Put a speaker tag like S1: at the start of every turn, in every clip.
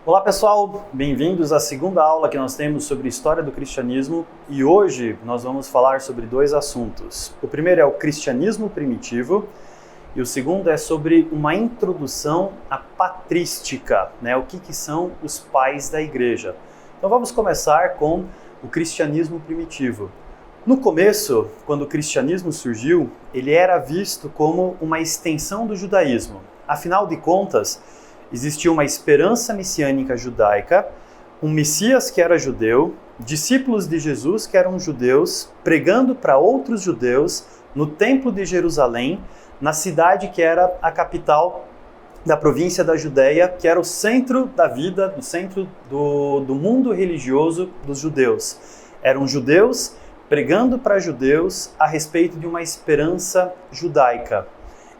S1: Olá pessoal, bem-vindos à segunda aula que nós temos sobre história do cristianismo e hoje nós vamos falar sobre dois assuntos. O primeiro é o cristianismo primitivo e o segundo é sobre uma introdução à patrística, o que são os pais da igreja. Então vamos começar com o cristianismo primitivo. No começo, quando o cristianismo surgiu, ele era visto como uma extensão do judaísmo. Afinal de contas, existia uma esperança messiânica judaica, um Messias que era judeu, discípulos de Jesus que eram judeus, pregando para outros judeus no Templo de Jerusalém, na cidade que era a capital da província da Judéia, que era o centro da vida, o centro do mundo religioso dos judeus. Eram judeus pregando para judeus a respeito de uma esperança judaica.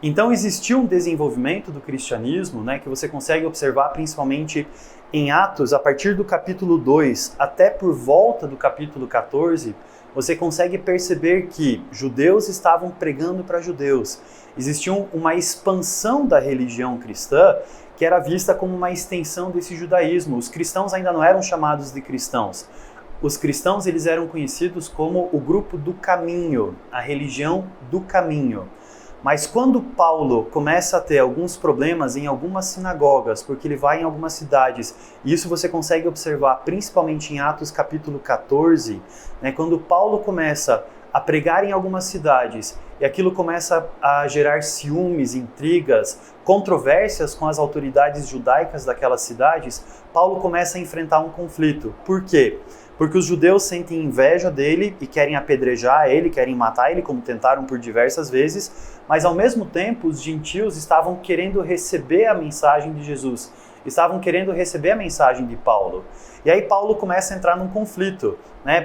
S1: Então existiu um desenvolvimento do cristianismo, que você consegue observar principalmente em Atos, a partir do capítulo 2 até por volta do capítulo 14, você consegue perceber que judeus estavam pregando para judeus. Existia uma expansão da religião cristã que era vista como uma extensão desse judaísmo. Os cristãos ainda não eram chamados de cristãos. Os cristãos eles eram conhecidos como o grupo do caminho, a religião do caminho. Mas quando Paulo começa a ter alguns problemas em algumas sinagogas, porque ele vai em algumas cidades, e isso você consegue observar principalmente em Atos capítulo 14, quando Paulo começa a pregar em algumas cidades, e aquilo começa a gerar ciúmes, intrigas, controvérsias com as autoridades judaicas daquelas cidades, Paulo começa a enfrentar um conflito. Por quê? Porque os judeus sentem inveja dele e querem apedrejar ele, querem matar ele, como tentaram por diversas vezes, mas ao mesmo tempo os gentios estavam querendo receber a mensagem de Jesus, estavam querendo receber a mensagem de Paulo. E aí Paulo começa a entrar num conflito,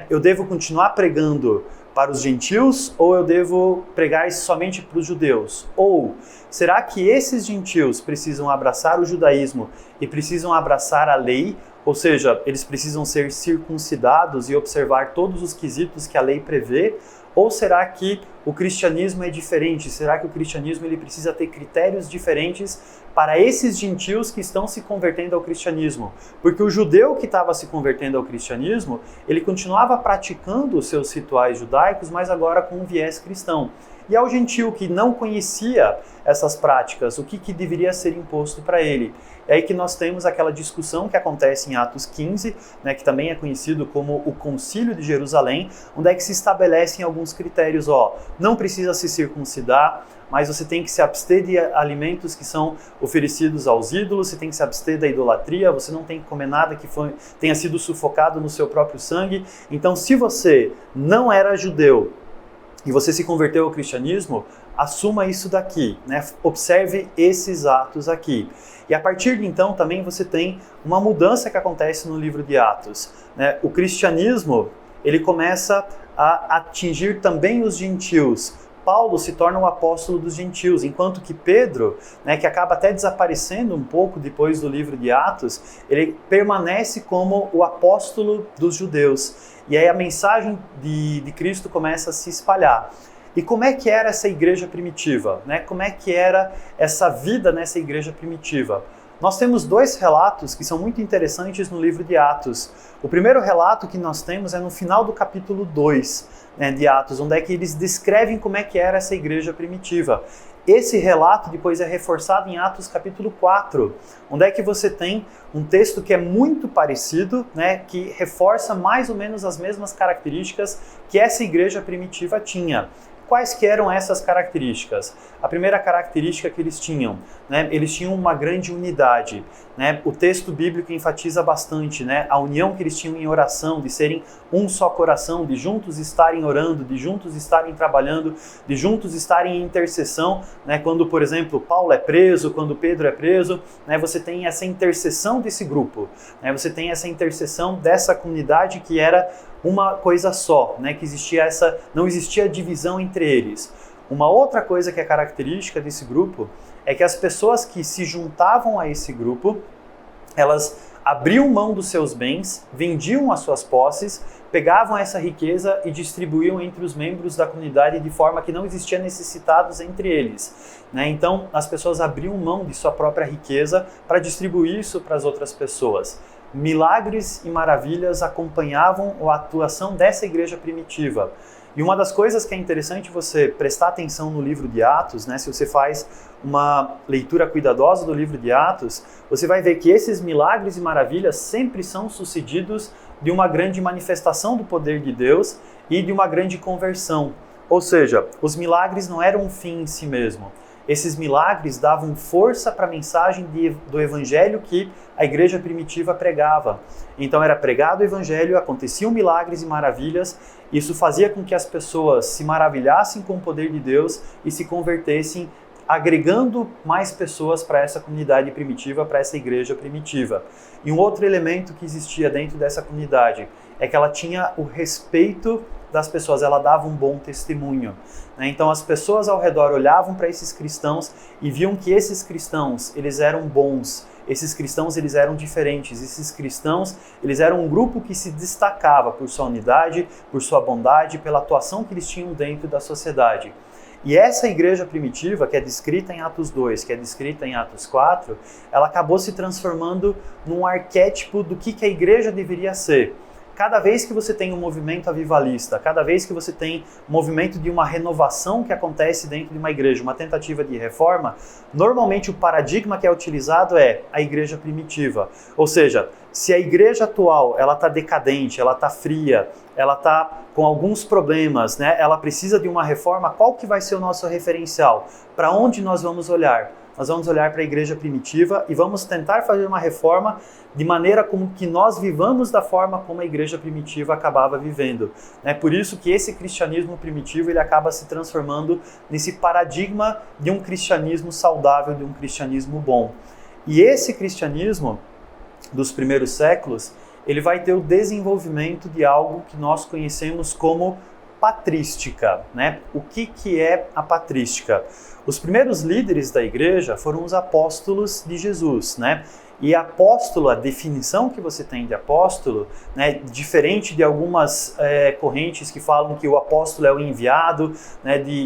S1: Eu devo continuar pregando para os gentios ou eu devo pregar somente para os judeus? Ou será que esses gentios precisam abraçar o judaísmo e precisam abraçar a lei? Ou seja, eles precisam ser circuncidados e observar todos os quesitos que a lei prevê? Ou será que o cristianismo é diferente? Será que o cristianismo ele precisa ter critérios diferentes para esses gentios que estão se convertendo ao cristianismo? Porque o judeu que estava se convertendo ao cristianismo, ele continuava praticando os seus rituais judaicos, mas agora com um viés cristão. E ao gentio que não conhecia essas práticas, o que deveria ser imposto para ele? É aí que nós temos aquela discussão que acontece em Atos 15, que também é conhecido como o Concílio de Jerusalém, onde é que se estabelecem alguns critérios. Não precisa se circuncidar, mas você tem que se abster de alimentos que são oferecidos aos ídolos, você tem que se abster da idolatria, você não tem que comer nada que tenha sido sufocado no seu próprio sangue. Então, se você não era judeu, e você se converteu ao cristianismo, assuma isso daqui, Observe esses atos aqui. E a partir de então também você tem uma mudança que acontece no livro de Atos. O cristianismo, ele começa a atingir também os gentios. Paulo se torna o apóstolo dos gentios, enquanto que Pedro, que acaba até desaparecendo um pouco depois do livro de Atos, ele permanece como o apóstolo dos judeus. E aí a mensagem de Cristo começa a se espalhar. E como é que era essa igreja primitiva? Como é que era essa vida nessa igreja primitiva? Nós temos dois relatos que são muito interessantes no livro de Atos. O primeiro relato que nós temos é no final do capítulo 2 de Atos, onde é que eles descrevem como é que era essa igreja primitiva. Esse relato depois é reforçado em Atos capítulo 4, onde é que você tem um texto que é muito parecido, que reforça mais ou menos as mesmas características que essa igreja primitiva tinha. Quais que eram essas características? A primeira característica que eles tinham, eles tinham uma grande unidade. O texto bíblico enfatiza bastante, a união que eles tinham em oração, de serem um só coração, de juntos estarem orando, de juntos estarem trabalhando, de juntos estarem em intercessão. Quando, por exemplo, Paulo é preso, quando Pedro é preso, você tem essa intercessão desse grupo, você tem essa intercessão dessa comunidade que era uma coisa só, que não existia divisão entre eles. Uma outra coisa que é característica desse grupo é que as pessoas que se juntavam a esse grupo, elas abriam mão dos seus bens, vendiam as suas posses, pegavam essa riqueza e distribuíam entre os membros da comunidade de forma que não existia necessitados entre eles. Então, as pessoas abriam mão de sua própria riqueza para distribuir isso para as outras pessoas. Milagres e maravilhas acompanhavam a atuação dessa igreja primitiva. E uma das coisas que é interessante você prestar atenção no livro de Atos, se você faz uma leitura cuidadosa do livro de Atos, você vai ver que esses milagres e maravilhas sempre são sucedidos de uma grande manifestação do poder de Deus e de uma grande conversão. Ou seja, os milagres não eram um fim em si mesmo. Esses milagres davam força para a mensagem do evangelho que a igreja primitiva pregava. Então era pregado o evangelho, aconteciam milagres e maravilhas, isso fazia com que as pessoas se maravilhassem com o poder de Deus e se convertessem, agregando mais pessoas para essa comunidade primitiva, para essa igreja primitiva. E um outro elemento que existia dentro dessa comunidade é que ela tinha o respeito das pessoas, ela dava um bom testemunho. Então as pessoas ao redor olhavam para esses cristãos e viam que esses cristãos, eles eram bons, esses cristãos eles eram diferentes, esses cristãos eles eram um grupo que se destacava por sua unidade, por sua bondade, pela atuação que eles tinham dentro da sociedade. E essa igreja primitiva, que é descrita em Atos 2, que é descrita em Atos 4, ela acabou se transformando num arquétipo do que a igreja deveria ser. Cada vez que você tem um movimento avivalista, cada vez que você tem um movimento de uma renovação que acontece dentro de uma igreja, uma tentativa de reforma, normalmente o paradigma que é utilizado é a igreja primitiva. Ou seja, se a igreja atual ela está decadente, ela está fria, ela está com alguns problemas, ela precisa de uma reforma, qual que vai ser o nosso referencial? Para onde nós vamos olhar? Nós vamos olhar para a igreja primitiva e vamos tentar fazer uma reforma de maneira como que nós vivamos da forma como a igreja primitiva acabava vivendo. Por isso que esse cristianismo primitivo ele acaba se transformando nesse paradigma de um cristianismo saudável, de um cristianismo bom. E esse cristianismo dos primeiros séculos, ele vai ter o desenvolvimento de algo que nós conhecemos como patrística. O que é a patrística? Os primeiros líderes da igreja foram os apóstolos de Jesus, E apóstolo, a definição que você tem de apóstolo, diferente de algumas correntes que falam que o apóstolo é o enviado,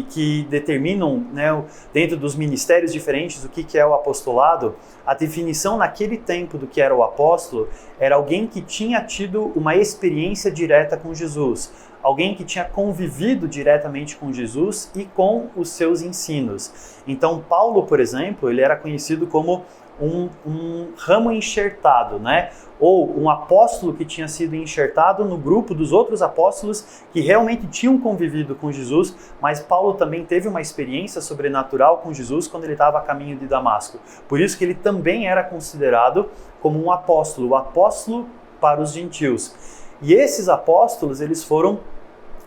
S1: que determinam dentro dos ministérios diferentes o que é o apostolado, a definição naquele tempo do que era o apóstolo era alguém que tinha tido uma experiência direta com Jesus, alguém que tinha convivido diretamente com Jesus e com os seus ensinos. Então Paulo, por exemplo, ele era conhecido como um ramo enxertado, ou um apóstolo que tinha sido enxertado no grupo dos outros apóstolos que realmente tinham convivido com Jesus, mas Paulo também teve uma experiência sobrenatural com Jesus quando ele estava a caminho de Damasco. Por isso que ele também era considerado como um apóstolo, o apóstolo para os gentios. E esses apóstolos, eles foram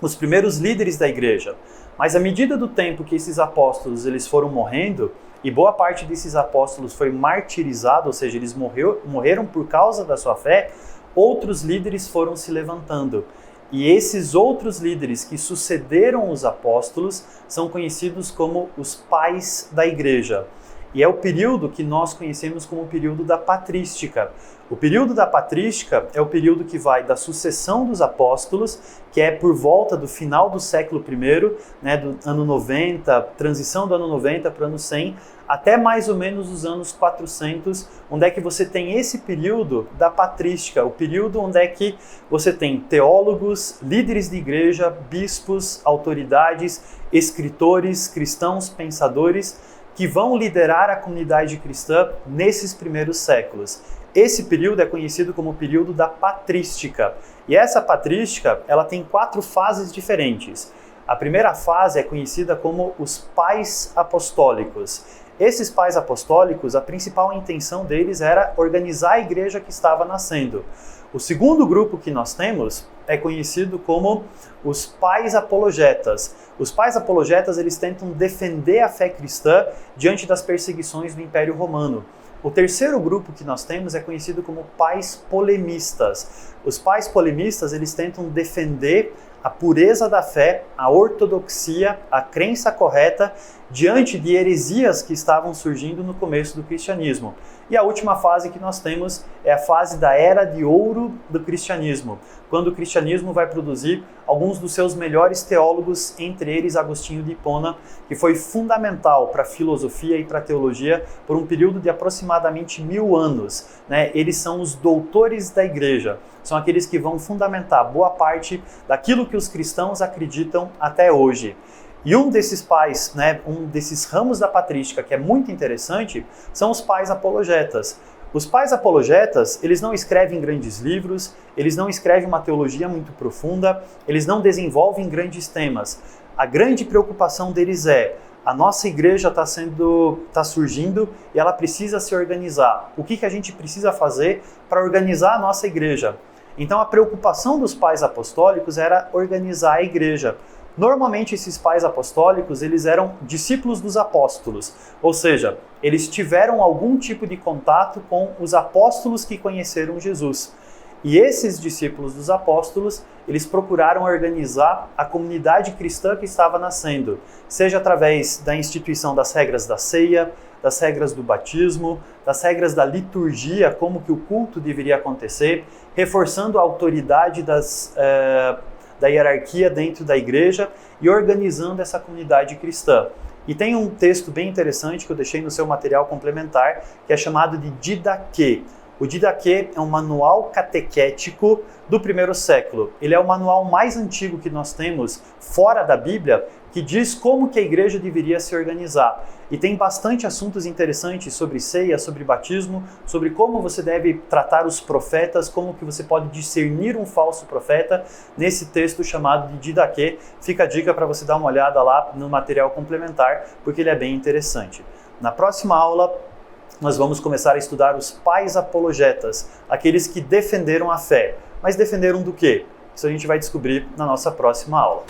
S1: os primeiros líderes da igreja. Mas à medida do tempo que esses apóstolos eles foram morrendo, e boa parte desses apóstolos foi martirizado, ou seja, eles morreram por causa da sua fé, outros líderes foram se levantando. E esses outros líderes que sucederam os apóstolos são conhecidos como os pais da igreja. E é o período que nós conhecemos como o período da patrística. O período da patrística é o período que vai da sucessão dos apóstolos, que é por volta do final do século I, do ano 90, transição do ano 90 para o ano 100, até mais ou menos os anos 400, onde é que você tem esse período da patrística, o período onde é que você tem teólogos, líderes de igreja, bispos, autoridades, escritores, cristãos, pensadores, que vão liderar a comunidade cristã nesses primeiros séculos. Esse período é conhecido como o período da patrística. E essa patrística, ela tem 4 fases diferentes. A primeira fase é conhecida como os pais apostólicos. Esses pais apostólicos, a principal intenção deles era organizar a igreja que estava nascendo. O segundo grupo que nós temos é conhecido como os pais apologetas. Os pais apologetas, eles tentam defender a fé cristã diante das perseguições do Império Romano. O terceiro grupo que nós temos é conhecido como pais polemistas. Os pais polemistas, eles tentam defender a pureza da fé, a ortodoxia, a crença correta diante de heresias que estavam surgindo no começo do cristianismo. E a última fase que nós temos é a fase da Era de Ouro do cristianismo, quando o cristianismo vai produzir alguns dos seus melhores teólogos, entre eles Agostinho de Hipona, que foi fundamental para a filosofia e para a teologia por um período de aproximadamente 1000 anos. Eles são os doutores da igreja, são aqueles que vão fundamentar boa parte daquilo que os cristãos acreditam até hoje. E um desses pais, um desses ramos da patrística que é muito interessante, são os pais apologetas. Os pais apologetas, eles não escrevem grandes livros, eles não escrevem uma teologia muito profunda, eles não desenvolvem grandes temas. A grande preocupação deles é: a nossa igreja está surgindo e ela precisa se organizar. O que a gente precisa fazer para organizar a nossa igreja? Então a preocupação dos pais apostólicos era organizar a igreja. Normalmente esses pais apostólicos, eles eram discípulos dos apóstolos, ou seja, eles tiveram algum tipo de contato com os apóstolos que conheceram Jesus. E esses discípulos dos apóstolos, eles procuraram organizar a comunidade cristã que estava nascendo, seja através da instituição das regras da ceia, das regras do batismo, das regras da liturgia, como que o culto deveria acontecer, reforçando a autoridade da hierarquia dentro da igreja e organizando essa comunidade cristã. E tem um texto bem interessante que eu deixei no seu material complementar, que é chamado de Didaquê. O Didaquê é um manual catequético do primeiro século. Ele é o manual mais antigo que nós temos fora da Bíblia, que diz como que a igreja deveria se organizar. E tem bastante assuntos interessantes sobre ceia, sobre batismo, sobre como você deve tratar os profetas, como que você pode discernir um falso profeta, nesse texto chamado de Didaquê. Fica a dica para você dar uma olhada lá no material complementar, porque ele é bem interessante. Na próxima aula, nós vamos começar a estudar os pais apologetas, aqueles que defenderam a fé. Mas defenderam do quê? Isso a gente vai descobrir na nossa próxima aula.